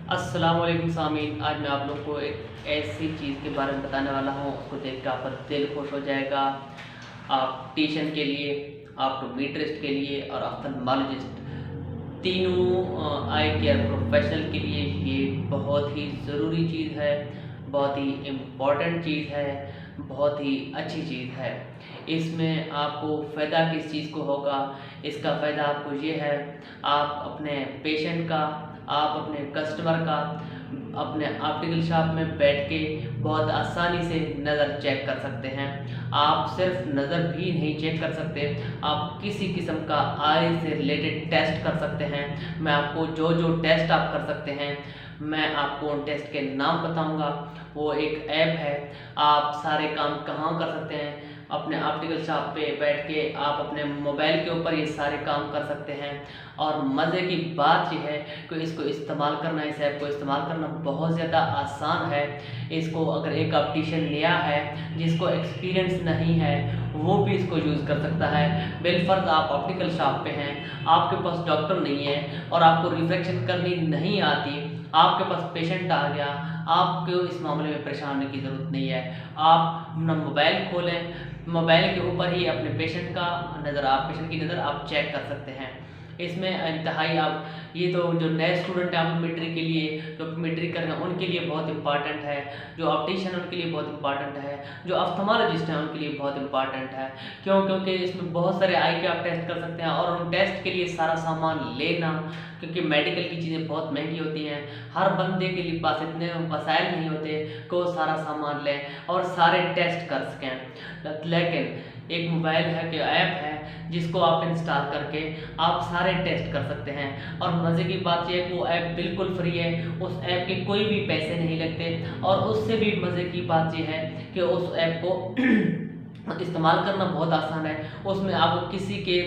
अस्सलाम वालेकुम सामीन। आज मैं आप लोग को एक ऐसी चीज़ के बारे में बताने वाला हूँ, उसको देख के आपका दिल खुश हो जाएगा। ऑप्टिशियन के लिए, ऑप्टोमेट्रिस्ट के लिए और ऑफ्थल्मोलॉजिस्ट, तीनों आई केयर प्रोफेशनल के लिए ये बहुत ही ज़रूरी चीज़ है, बहुत ही इम्पोर्टेंट चीज़ है, बहुत ही अच्छी चीज़ है। इसमें आपको फ़ायदा किस चीज़ को होगा? इसका फ़ायदा आपको ये है, आप अपने पेशेंट का, आप अपने कस्टमर का अपने ऑप्टिकल शॉप में बैठ के बहुत आसानी से नज़र चेक कर सकते हैं। आप सिर्फ नज़र भी नहीं चेक कर सकते, आप किसी किस्म का आई से रिलेटेड टेस्ट कर सकते हैं। मैं आपको जो जो टेस्ट आप कर सकते हैं, मैं आपको उन टेस्ट के नाम बताऊंगा। वो एक ऐप है, आप सारे काम कहाँ कर सकते हैं, अपने ऑप्टिकल शॉप पे बैठ के आप अपने मोबाइल के ऊपर ये सारे काम कर सकते हैं। और मज़े की बात यह है कि इसको इस्तेमाल करना, इस ऐप को इस्तेमाल करना बहुत ज़्यादा आसान है। इसको अगर एक ऑप्टिशियन नया है, जिसको एक्सपीरियंस नहीं है, वो भी इसको यूज़ कर सकता है। बिलफर्ज आप ऑप्टिकल शॉप पे हैं, आपके पास डॉक्टर नहीं है और आपको रिफ्रैक्शन करनी नहीं आती, आपके पास पेशेंट आ गया, आपको इस मामले में परेशान होने की ज़रूरत नहीं है। आप अपना मोबाइल खोलें, मोबाइल के ऊपर ही अपने पेशेंट की नज़र आप चेक कर सकते हैं। इसमें इंतहाई आप ये तो जो नए स्टूडेंट हैं ऑप्टोमेट्री के लिए, जो ऑप्टोमेट्री कर रहे हैं उनके लिए बहुत इंपॉर्टेंट है, जो ऑप्टिशियन उनके लिए बहुत इंपॉर्टेंट है, जो ऑप्थेल्मोलॉजिस्ट हैं उनके लिए बहुत इंपॉर्टेंट है। क्योंकि इसमें बहुत सारे आई के आप टेस्ट कर सकते हैं और उन टेस्ट के लिए सारा सामान लेना, क्योंकि मेडिकल की चीज़ें बहुत महंगी होती हैं, हर बंदे के लिए पास इतने वसाइल नहीं होते कि वो सारा सामान लें और सारे टेस्ट कर सकें। लेकिन एक मोबाइल है कि ऐप है जिसको आप इंस्टॉल करके आप सारे टेस्ट कर सकते हैं। और मज़े की बात यह है कि वो ऐप बिल्कुल फ्री है, उस ऐप के कोई भी पैसे नहीं लगते। और उससे भी मज़े की बात यह है कि उस ऐप को इस्तेमाल करना बहुत आसान है। उसमें आपको किसी के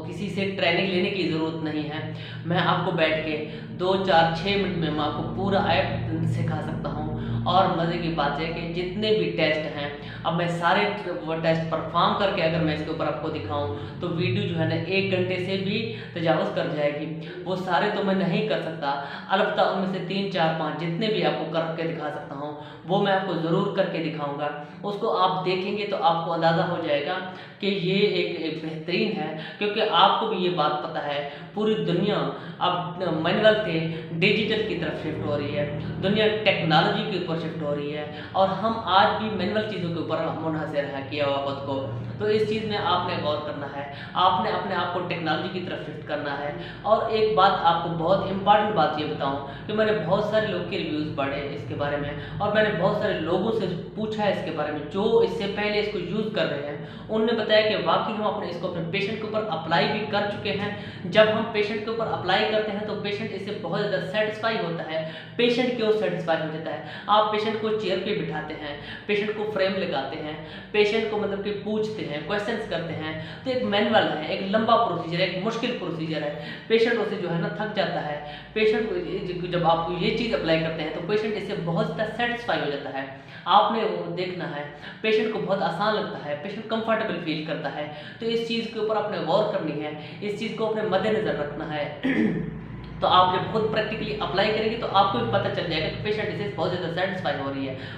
किसी से ट्रेनिंग लेने की ज़रूरत नहीं है। मैं आपको बैठ के 2 4 6 मिनट में मैं आपको पूरा ऐप सिखा सकता हूँ। और मज़े की बात है कि जितने भी टेस्ट हैं, अब मैं सारे वो टेस्ट परफॉर्म करके अगर मैं इसके ऊपर आपको दिखाऊं तो वीडियो जो है ना 1 घंटे से भी तजावज़ कर जाएगी। वो सारे तो मैं नहीं कर सकता, अलबत्ता उनमें से 3 4 5 जितने भी आपको करके दिखा सकता हूँ वो मैं आपको ज़रूर करके दिखाऊंगा। उसको आप देखेंगे तो आपको अंदाज़ा हो जाएगा कि ये एक बेहतरीन है। क्योंकि आपको भी ये बात पता है, पूरी दुनिया अब मैनुअल से डिजिटल की तरफ शिफ्ट हो रही है, दुनिया टेक्नोलॉजी के ऊपर शिफ्ट हो रही है और हम आज भी मैनुअल चीज़ों के ऊपर मुनहसर है किया हुआ खुद को। तो इस चीज़ में आपने गौर करना है, आपने अपने आप को टेक्नोलॉजी की तरफ शिफ्ट करना है। और एक बात आपको बहुत इंपॉर्टेंट बात ये बताऊं कि मैंने बहुत सारे लोग के रिव्यूज़ पढ़े इसके बारे में और मैंने बहुत सारे लोगों से पूछा है इसके बारे में जो इससे पहले इसको यूज़ कर रहे हैं। उन्होंने बताया कि वाकई हम इसको अपने पेशेंट के ऊपर अप्लाई भी कर चुके हैं। जब हम पेशेंट के ऊपर अप्लाई करते हैं तो पेशेंट इससे बहुत ज़्यादा सेटिस्फाई होता है, पेशेंट क्यों सेटिस्फाई हो जाता है। आप पेशेंट को चेयर पे बिठाते हैं, पेशेंट को फ्रेम लगाते हैं, पेशेंट को मतलब कि पूछते हैं, क्वेश्चंस करते हैं, तो एक मैनुअल है, एक लंबा प्रोसीजर है, एक मुश्किल प्रोसीजर है। पेशेंट उससे जो है ना थक जाता है। पेशेंट को जब आप ये चीज़ अप्लाई करते हैं तो पेशेंट इससे बहुत ज़्यादा सेटिस्फाई हो जाता है। आपने वो देखना है, पेशेंट को बहुत आसान लगता है, पेशेंट कंफर्टेबल फील करता है। तो इस चीज़ के ऊपर आपने गौर करनी है, इस चीज़ को अपने मद्देनज़र रखना है। तो आप जब खुद प्रैक्टिकली अप्लाई करेंगे तो आपको भी पता चल जाएगा कि पेशेंट इससे बहुत ज़्यादा सेटिस्फाई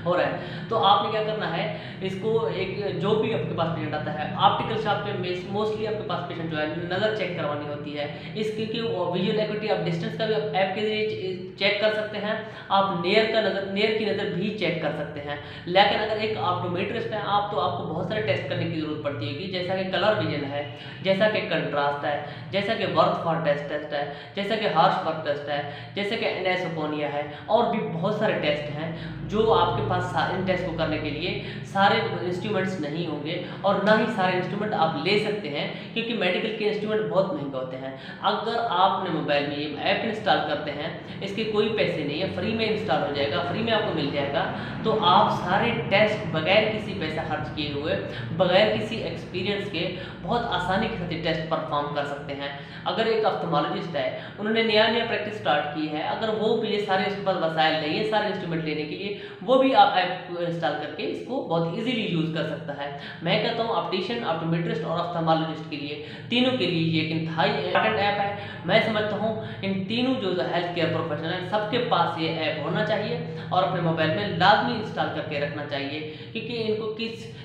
हो रहा है। तो आपने क्या करना है, इसको एक जो भी आपके पास पेशेंट आता है ऑप्टिकल शॉप पे मोस्टली आपके पास पेशेंट जो है नज़र चेक करवानी होती है। इसकी विजुअल एक्टिविटी आप डिस्टेंस का भी आप ऐप के जरिए चेक कर सकते हैं, आप नियर की नज़र भी चेक कर सकते हैं। लेकिन अगर एक ऑप्टोमेट्रिस्ट है आप, तो आपको बहुत सारे टेस्ट करने की ज़रूरत पड़ती है, जैसा कि कलर विजन है, जैसा कि कंट्रास्ट है, जैसा कि वर्थ फॉर टेस्ट है, जैसा कि हार्श वर्क टेस्ट है, जैसे कि एनेसोफोनिया है, और भी बहुत सारे टेस्ट हैं जो आपके पास इन टेस्ट को करने के लिए सारे इंस्ट्रूमेंट्स नहीं होंगे और ना ही सारे इंस्ट्रूमेंट आप ले सकते हैं, क्योंकि मेडिकल के इंस्ट्रूमेंट बहुत महंगे होते हैं। अगर आपने मोबाइल में ये ऐप इंस्टॉल करते हैं, इसके कोई पैसे नहीं है, फ्री में इंस्टॉल हो जाएगा, फ्री में आपको मिल जाएगा, तो आप सारे टेस्ट बगैर किसी पैसा खर्च किए हुए, बगैर किसी एक्सपीरियंस के बहुत आसानी के साथ ये टेस्ट परफॉर्म कर सकते हैं। अगर एक ऑप्थेल्मोलॉजिस्ट है, उन्होंने नया नया प्रैक्टिस स्टार्ट की है, अगर वो भी ये सारे उसके पास वसाइल नहीं है सारे इंस्ट्रूमेंट लेने के लिए, वो भी आप ऐप को इंस्टॉल करके इसको बहुत इजीली यूज़ कर सकता है। मैं कहता हूँ ऑप्टिशियन, ऑप्टोमेट्रिस्ट और ऑप्थेल्मोलॉजिस्ट के लिए, तीनों के लिए ये एक इंतहाई इंपॉर्टेंट ऐप है। मैं समझता हूँ इन तीनों जो हेल्थ केयर प्रोफेशनल हैं सबके पास ये ऐप होना चाहिए और अपने मोबाइल में लाजमी इंस्टॉल करके रखना चाहिए, क्योंकि इनको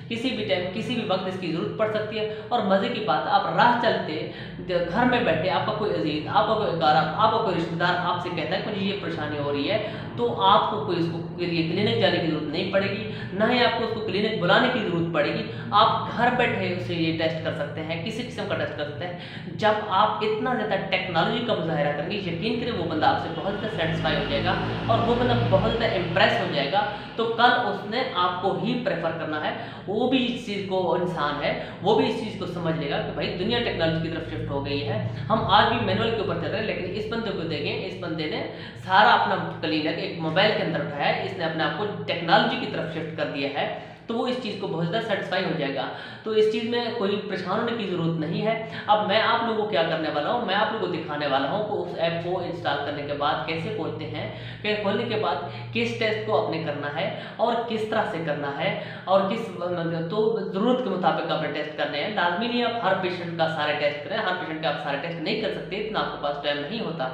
किसी भी टाइम किसी भी वक्त इसकी ज़रूरत पड़ सकती है। और मज़े की बात, आप राह चलते घर में बैठे आपका कोई अजीज, आपका कोई कारब, आपका कोई रिश्तेदार आपसे कहता है मुझे ये परेशानी हो रही है, तो आपको कोई इसको के लिए क्लिनिक जाने की ज़रूरत नहीं पड़ेगी, ना ही आपको उसको क्लिनिक बुलाने की ज़रूरत पड़ेगी। आप घर बैठे उसे ये टेस्ट कर सकते हैं, किसी किस्म का टेस्ट कर सकते हैं। जब आप इतना ज़्यादा टेक्नोलॉजी का मुजाहरा करेंगे, यकीन करें वो बंदा आपसे बहुत ज़्यादा सेटिस्फाई हो जाएगा और वो बंदा बहुत ज़्यादा इम्प्रेस हो जाएगा। तो कल उसने आपको ही प्रेफर करना है। वो भी इस चीज़ को इंसान है, वो भी इस चीज़ को समझ लेगा कि भाई दुनिया टेक्नोलॉजी की तरफ शिफ्ट हो गई है। हम आज भी मैनुअल के ऊपर चल रहे हैं, लेकिन इस बंदे को देखें, इस बंदे ने सारा अपना क्लिनिक एक मोबाइल के अंदर उठाया है, इसने अपने आप को टेक्नोलॉजी की तरफ शिफ्ट कर दिया है, तो वो इस चीज़ को बहुत ज़्यादा सेटिस्फाई हो जाएगा। तो इस चीज़ में कोई परेशान होने की ज़रूरत नहीं है। अब मैं आप लोगों को क्या करने वाला हूँ, मैं आप लोगों को दिखाने वाला हूँ कि उस ऐप को इंस्टॉल करने के बाद कैसे खोलते हैं, फिर खोलने के बाद किस टेस्ट को आपने करना है और किस तरह से करना है और किस तो ज़रूरत के मुताबिक आपने टेस्ट करने हैं। लाजमी नहीं आप हर पेशेंट का सारे टेस्ट करें, हर पेशेंट के आप सारे टेस्ट नहीं कर सकते, इतना आपके पास टाइम नहीं होता।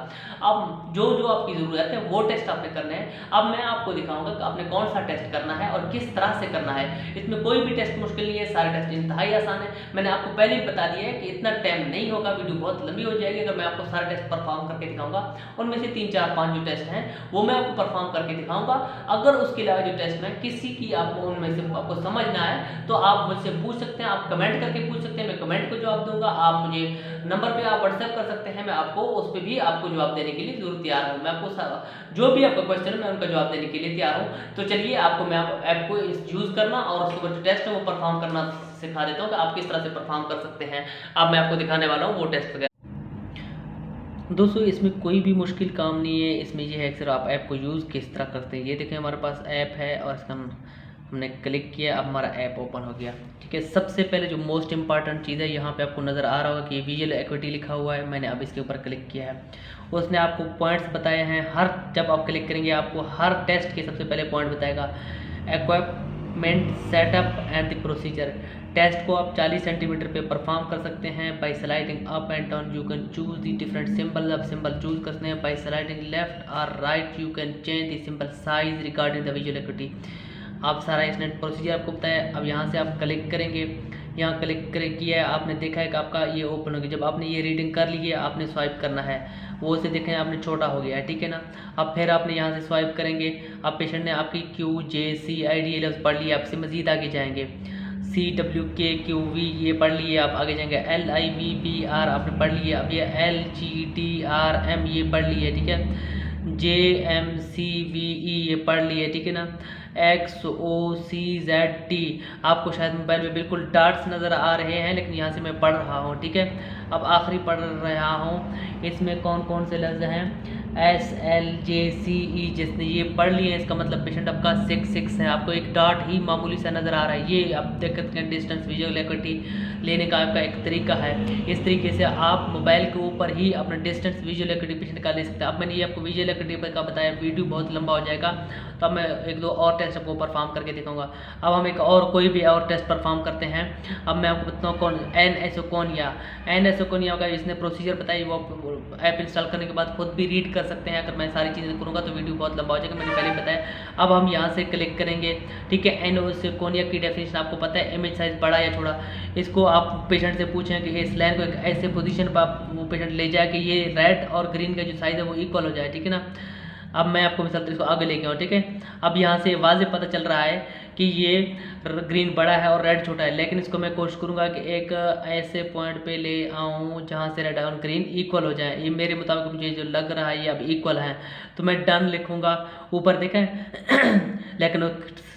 अब जो जो आपकी ज़रूरत है वो टेस्ट आपने करने हैं। अब मैं आपको दिखाऊंगा कि आपने कौन सा टेस्ट करना है और किस तरह से करना है। इसमें कोई भी टेस्ट मुश्किल नहीं है, सारे टेस्ट इंतहाई आसान है। मैंने आपको पहले ही बता दिया है कि इतना टाइम नहीं होगा, वीडियो बहुत लंबी हो जाएगी अगर मैं आपको सारे टेस्ट परफॉर्म करके दिखाऊंगा। उनमें से 3 4 5 जो टेस्ट हैं वो मैं आपको परफॉर्म करके दिखाऊंगा। अगर उसके अलावा जो टेस्ट हैं किसी की आपको उनमें से आपको समझ ना आए तो आप मुझसे पूछ सकते हैं, आप कमेंट करके पूछ सकते हैं, मैं कमेंट को जवाब दूंगा। आप मुझे नंबर पे आप व्हाट्सएप कर सकते हैं, मैं आपको उस पर भी आपको जवाब देने के लिए जरूर तैयार हूँ। मैं आपको जो भी आपका क्वेश्चन है मैं उनका जवाब देने के लिए तैयार हूँ। तो चलिए आपको मैं ऐप को यूज़ करना और उसके ऊपर जो टेस्ट है वो परफॉर्म करना सिखा देता हूँ कि आप किस तरह से परफॉर्म कर सकते हैं। अब मैं आपको दिखाने वाला हूँ वो टेस्ट वगैरह। दोस्तों इसमें कोई भी मुश्किल काम नहीं है, इसमें ये है कि सिर्फ आप ऐप को यूज़ किस तरह करते हैं। ये देखें हमारे पास ऐप है और इसका हमने क्लिक किया, अब हमारा ऐप ओपन हो गया। ठीक है, सबसे पहले जो मोस्ट इंपॉर्टेंट चीज़ है, यहाँ पे आपको नज़र आ रहा होगा कि विजुअल एक्विटी लिखा हुआ है, मैंने अब इसके ऊपर क्लिक किया है। उसने आपको पॉइंट्स बताए हैं, हर जब आप क्लिक करेंगे आपको हर टेस्ट के सबसे पहले पॉइंट बताएगा। Equipment setup and the procedure, test को आप 40 सेंटीमीटर पे परफॉर्म कर सकते हैं by sliding up and down. You can choose the different symbol, आप सिंबल चूज करते हैं। बाय स्लाइडिंग लेफ्ट और right you can change the symbol size regarding the visual acuity. आप सारा इसने प्रोसीजर आपको बताया। अब यहाँ से आप क्लिक करेंगे, यहाँ क्लिक किया है, आपने देखा है कि आपका ये ओपन हो गया। जब आपने ये रीडिंग कर ली है आपने स्वाइप करना है, वो से देखें आपने छोटा हो गया है, ठीक है ना। अब फिर आपने यहाँ से स्वाइप करेंगे, अब पेशेंट ने आपकी QJCID लफ्ज़ पढ़ लिया, आपसे मज़ीद आगे जाएंगे। CWKQV ये पढ़ लिए, आप आगे जाएंगे। LIVBR आपने पढ़ लिया, अब ये LGTRM ये पढ़ लिए, ठीक है। JMCVE ये पढ़ लिए, ठीक है ना। XOCZT आपको शायद मोबाइल में बिल्कुल डॉट्स नज़र आ रहे हैं, लेकिन यहाँ से मैं पढ़ रहा हूँ, ठीक है। अब आखिरी पढ़ रहा हूँ, इसमें कौन कौन से लफ्ज़ हैं। SLJCE जिसने ये पढ़ लिए हैं, इसका मतलब पेशेंट आपका 6 है। आपको एक डॉट ही मामूली सा नज़र आ रहा है, ये आप देख सकते हैं। डिस्टेंस विजुअल एक्विटी लेने का आपका एक तरीका है, इस तरीके से आप मोबाइल के ऊपर ही अपना डिस्टेंस विजुअल एक्विटी पेशेंट का ले सकते हैं। अब मैंने ये आपको विजुअल एक्विटी का बताया, वीडियो बहुत लंबा हो जाएगा, तो अब मैं 1-2 और टेस्ट आपको परफॉर्म करके दिखाऊंगा। अब हम एक और कोई भी और टेस्ट परफॉर्म करते हैं। अब मैं आपको बताता हूँ कौन NSOCONIA का इसने प्रोसीजर बताई, वो ऐप इंस्टॉल करने के बाद खुद भी रीड कर सकते हैं। अगर मैं सारी चीज़ें करूँगा तो वीडियो बहुत लंबा हो जाएगा, मैंने पहले बताया। अब हम यहाँ से क्लिक करेंगे, ठीक है। NSOCONIA की डेफिनेशन आपको पता है, इमेज साइज बड़ा या छोटा। इसको आप पेशेंट से पूछें कि इस लाइन को एक ऐसे पोजीशन पर आप वो पेशेंट ले जाए कि ये रेड और ग्रीन का जो साइज़ है वो इक्वल हो जाए, ठीक है ना। अब मैं आपको मिसाल इसको आगे लेके आऊँ, ठीक है। अब यहाँ से वाज़ेह पता चल रहा है कि ये ग्रीन बड़ा है और रेड छोटा है, लेकिन इसको मैं कोशिश करूँगा कि एक ऐसे पॉइंट पे ले आऊँ जहाँ से रेड और ग्रीन इक्वल हो जाए। ये मेरे मुताबिक मुझे जो लग रहा है ये अब इक्वल है, तो मैं डन लिखूँगा। ऊपर देखें लेकिन वो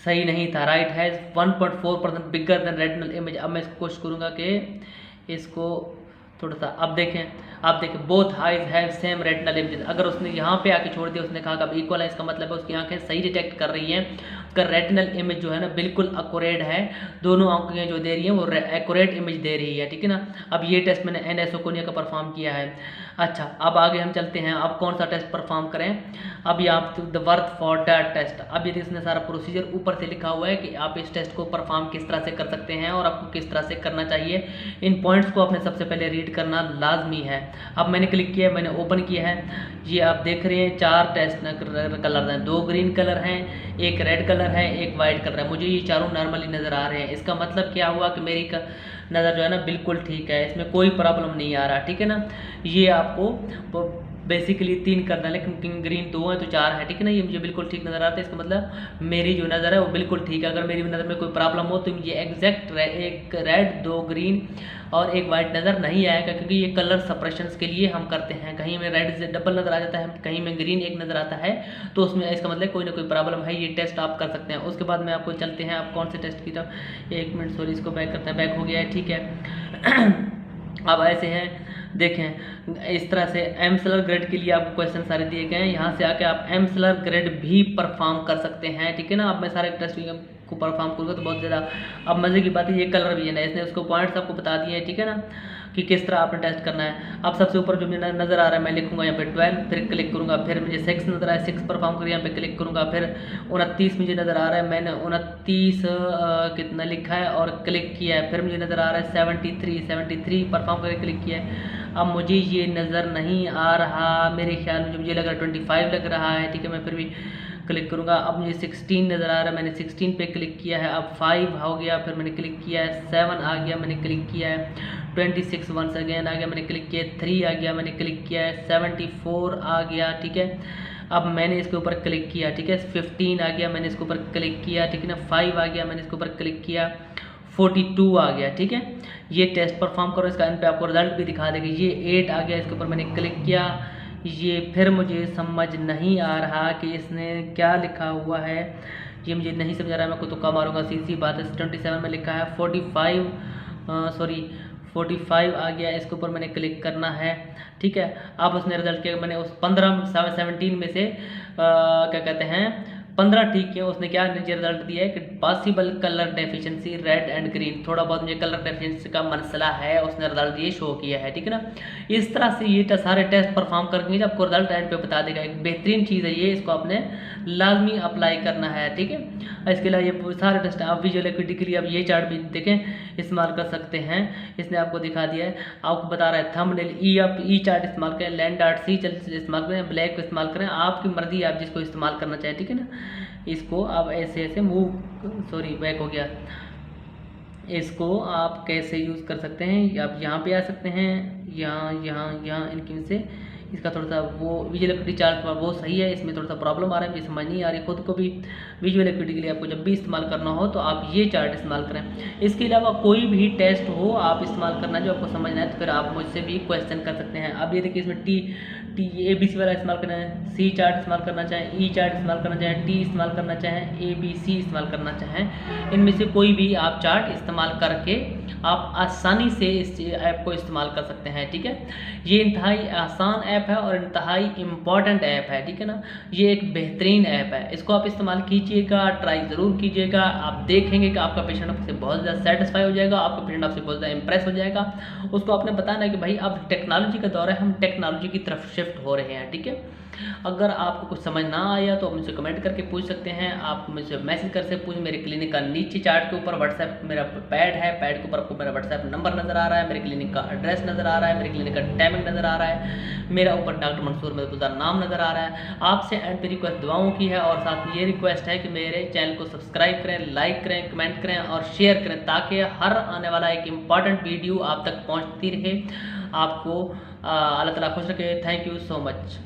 सही नहीं था, राइट है 1.4% बिगर देन रेटिनल इमेज। अब मैं इसको कोशिश करूँगा कि इसको थोड़ा सा अब देखें, आप देखें both eyes have same retinal images. अगर उसने यहाँ पे आके छोड़ दिया, उसने कहा कि अब इक्वल है, इसका मतलब है उसकी आंखें सही डिटेक्ट कर रही हैं, उसका रेटिनल इमेज जो है ना बिल्कुल एक्यूरेट है, दोनों आंखें जो दे रही हैं वो एक्यूरेट इमेज दे रही है, ठीक है ना। अब ये टेस्ट मैंने NSO कोर्निया का परफॉर्म किया है। अच्छा, अब आगे हम चलते हैं, अब कौन सा टेस्ट परफॉर्म करें। अब ये आप the worth for that test, अब ये इसने सारा प्रोसीजर ऊपर से लिखा हुआ है कि आप इस टेस्ट को परफॉर्म किस तरह से कर सकते हैं और आपको किस तरह से करना चाहिए। इन पॉइंट्स को आपने सबसे पहले रीड करना लाजमी है। अब मैंने क्लिक किया है, मैंने ओपन किया है, ये आप देख रहे हैं 4 टेस्ट कलर हैं, 2 ग्रीन कलर हैं, 1 रेड कलर है, 1 वाइट कलर है। मुझे ये चारों नॉर्मली नज़र आ रहे हैं। इसका मतलब क्या हुआ कि मेरी नज़र जो है ना बिल्कुल ठीक है, इसमें कोई प्रॉब्लम नहीं आ रहा, ठीक है ना। ये आपको बेसिकली 3 करना है, लेकिन ग्रीन 2 है तो 4 है, ठीक है ना। ये मुझे बिल्कुल ठीक नज़र आता है, इसका मतलब मेरी जो नज़र है वो बिल्कुल ठीक है। अगर मेरी नज़र में कोई प्रॉब्लम हो तो मुझे एग्जैक्ट 1 रेड 2 ग्रीन और 1 वाइट नज़र नहीं आएगा, क्योंकि ये कलर सप्रेशंस के लिए हम करते हैं। कहीं में रेड से डबल नज़र आ जाता है, कहीं में ग्रीन 1 नज़र आता है, तो उसमें इसका मतलब कोई ना कोई प्रॉब्लम है। ये टेस्ट आप कर सकते हैं। उसके बाद में आपको चलते हैं, आप कौन से टेस्ट की तरफ, 1 मिनट सॉरी, इसको बैक करते हैं, बैक हो गया है, ठीक है। अब ऐसे हैं, देखें इस तरह से एमस्लर ग्रेड के लिए आपको क्वेश्चन सारे दिए गए हैं। यहाँ से आके आप एमस्लर ग्रेड भी परफॉर्म कर सकते हैं, ठीक है ना। अब मैं सारे टेस्ट को परफॉर्म करूँगा तो बहुत ज़्यादा अब मज़े की बात है, ये कलर विजन है, इसने उसको पॉइंट्स आपको बता दिए हैं, ठीक है ना, कि किस तरह आपने टेस्ट करना है। अब सबसे ऊपर जो मुझे नज़र आ रहा है मैं लिखूंगा यहाँ पे 12, फिर क्लिक करूँगा, फिर मुझे 6 नज़र आया, 6 परफॉर्म कर यहाँ पे क्लिक करूँगा, फिर 29 मुझे नज़र आ रहा है, मैंने 29 कितना लिखा है और क्लिक किया है, फिर मुझे नज़र आ रहा है 73 परफॉर्म करके क्लिक किया है। अब मुझे ये नज़र नहीं आ रहा, मेरे ख्याल में मुझे लग रहा है 25 लग रहा है, ठीक है, मैं फिर भी क्लिक करूँगा। अब मुझे 16 नज़र आ रहा है, मैंने 16 पे क्लिक किया है। अब 5 हो गया, फिर मैंने क्लिक किया है, 7 आ गया, मैंने क्लिक किया है, 26 वंस अगेन आ गया, मैंने क्लिक किया है, 3 आ गया, मैंने क्लिक किया है, 74 आ गया, ठीक है। अब मैंने इसके ऊपर क्लिक किया, ठीक है, 15 आ गया, मैंने इसके ऊपर क्लिक किया, ठीक है ना, 5 आ गया, मैंने इसके ऊपर क्लिक किया, 42 आ गया, ठीक है। ये टेस्ट परफॉर्म करो, इसका इन पे आपको रिजल्ट भी दिखा देगा। ये 8 आ गया, इसके ऊपर मैंने क्लिक किया, ये फिर मुझे समझ नहीं आ रहा कि इसने क्या लिखा हुआ है, ये मुझे नहीं समझ आ रहा है, मैं को तुक्का मारूंगा, सीधी बात है। 27 में लिखा है, 45 आ गया, इसके ऊपर मैंने क्लिक करना है, ठीक है। अब उसने रिजल्ट किया, मैंने उस 17 में से क्या कहते हैं 15 ठीक है। उसने क्या नीचे रिजल्ट दिया है कि possible colour deficiency red and green, थोड़ा बहुत मुझे कलर डेफिशिएंसी का मसला है, उसने रिजल्ट ये शो किया है, ठीक है ना। इस तरह से ये सारे टेस्ट परफॉर्म करके जब आपको रिजल्ट एंड पे बता देगा। एक बेहतरीन चीज़ है ये, इसको आपने लाजमी अप्लाई करना है, ठीक है। इसके अलावा ये सारे टेस्ट आप विजुअल एक्टिविटी के लिए आप ये चार्ट भी देखें इस्तेमाल कर सकते हैं। इसने आपको दिखा दिया है, आपको बता रहा है थंबनेल ई चार्ट इस्तेमाल करें, लैंड आर्ट सी इस्तेमाल करें, ब्लैक को इस्तेमाल करें, आपकी मर्जी, आप जिसको इस्तेमाल करना चाहें, ठीक है ना। इसको आप ऐसे ऐसे बैक हो गया, इसको आप कैसे यूज़ कर सकते हैं, आप यहाँ पे आ सकते हैं, यहाँ इनकी से इसका थोड़ा सा वो विजुअल एक्टिविटी चार्ट वो सही है, इसमें थोड़ा सा प्रॉब्लम आ रहा है, मुझे समझ नहीं आ रही। खुद को भी विजुअल एक्टिविटी के लिए आपको जब भी इस्तेमाल करना हो तो आप ये चार्ट इस्तेमाल करें। इसके अलावा कोई भी टेस्ट हो आप इस्तेमाल करना जो आपको समझना है, तो फिर आप मुझसे भी क्वेश्चन कर सकते हैं। अब ये देखिए, इसमें टी ABC वाला इस्तेमाल करना है, सी चार्ट इस्तेमाल करना चाहें, ई चार्ट इस्तेमाल करना चाहें, टी इस्तेमाल करना चाहें, ABC इस्तेमाल करना चाहें, इनमें से कोई भी आप चार्ट इस्तेमाल करके आप आसानी से इस ऐप को इस्तेमाल कर सकते हैं, ठीक है। ये इंतहाई आसान ऐप है और इंतहाई इम्पॉर्टेंट ऐप है, ठीक है ना। ये एक बेहतरीन ऐप है, इसको आप इस्तेमाल कीजिएगा, ट्राई ज़रूर कीजिएगा। आप देखेंगे कि आपका पेशेंट आपसे बहुत ज़्यादा सेटिस्फाई हो जाएगा, आपका पेशेंट आपसे बहुत ज़्यादा इंप्रेस हो जाएगा। उसको आपने बताना है कि भाई अब टेक्नोलॉजी का दौर है, हम टेक्नोलॉजी की तरफ शिफ्ट हो रहे हैं, ठीक है। अगर आपको कुछ समझ ना आया तो आप मुझसे कमेंट करके पूछ सकते हैं, आप मुझसे मैसेज कर सकते पूछ। मेरे क्लिनिक का नीचे चार्ट के ऊपर व्हाट्सएप मेरा पैड है, पैड के ऊपर आपको मेरा व्हाट्सएप नंबर नज़र आ रहा है, मेरे क्लिनिक का एड्रेस नज़र आ रहा है, मेरे क्लिनिक का टाइमिंग नज़र आ रहा है, मेरा ऊपर डॉक्टर मंसूर महफूजा नाम नज़र आ रहा है। आपसे एंड पे रिक्वेस्ट दुआओं की है और साथ में ये रिक्वेस्ट है कि मेरे चैनल को सब्सक्राइब करें, लाइक करें, कमेंट करें और शेयर करें, ताकि हर आने वाला एक इम्पॉर्टेंट वीडियो आप तक पहुँचती रहे। आपको अल्लाह ताला खुश रखे। Thank you so much.